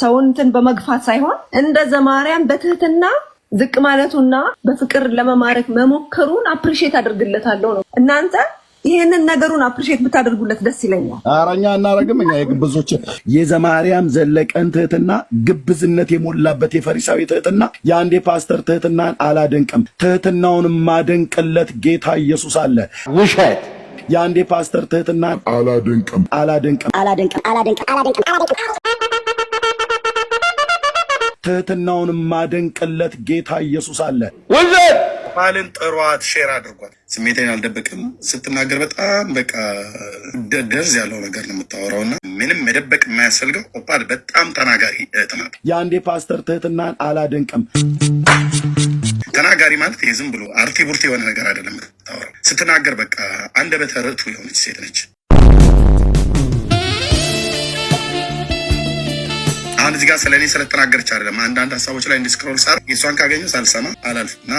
ሰውን እንትን በመግፋት ሳይሆን እንደ ዘማርያም በትህትና ዝቅ ማለቱና በፍቅር ለመማረክ መሞከሩን አፕሪሺየት አድርግለታለሁ ነው። እናንተ ይሄንን ነገሩን አፕሪሺየት ብታደርጉለት ደስ ይለኛል። አራኛ እናረግም እኛ የግብዞች የዘማርያም ዘለቀን ትህትና ግብዝነት የሞላበት የፈሪሳዊ ትህትና የአንድ ፓስተር ትህትናን አላደንቅም። ትህትናውን ማደንቅለት ጌታ ኢየሱስ አለ። ውሸት የአንድ ፓስተር ትህትናን አላደንቅም። ትህትናውን ማደንቅለት ጌታ ኢየሱስ አለ። ውሸት ባልን ጥሯት ሼር አድርጓል። ስሜቴን አልደበቅም። ስትናገር በጣም በቃ ደርዝ ያለው ነገር ነው የምታወራውና ምንም መደበቅ የማያስፈልገው ኦፓል በጣም ተናጋሪ እህትናት። የአንድ ፓስተር ትህትናን አላደንቅም። ተናጋሪ ማለት ዝም ብሎ አርቲ ቡርቲ የሆነ ነገር አይደለም የምታወራው። ስትናገር በቃ አንደበተ ርቱዕ የሆነች ሴት ነች። አሁን እዚህ ጋር ስለኔ ስለተናገረች አይደለም። አንዳንድ ሀሳቦች ላይ እንዲስክሮል ሳር የሷን ካገኘሁ ሳልሰማ አላልፍም እና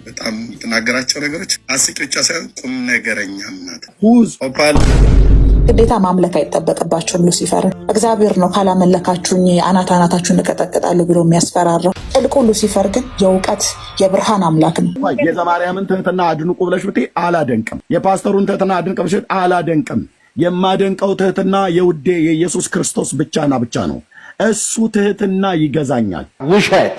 በጣም የምትናገራቸው ነገሮች አስቂ ብቻ ሳይሆን ቁም ነገረኛም ናት። ኦፓል ግዴታ ማምለክ አይጠበቅባችሁም። ሉሲፈርን እግዚአብሔር ነው ካላመለካችሁኝ አናታችሁን እቀጠቅጣለሁ ብሎ የሚያስፈራራው። ጥልቁ ሉሲፈር ግን የእውቀት የብርሃን አምላክ ነው። የዘማርያምን ትህትና አድንቁ ብለሽ ብቴ አላደንቅም። የፓስተሩን ትህትና አድንቅ ብለሽ አላደንቅም። የማደንቀው ትህትና የውዴ የኢየሱስ ክርስቶስ ብቻና ብቻ ነው። እሱ ትህትና ይገዛኛል። ውሸት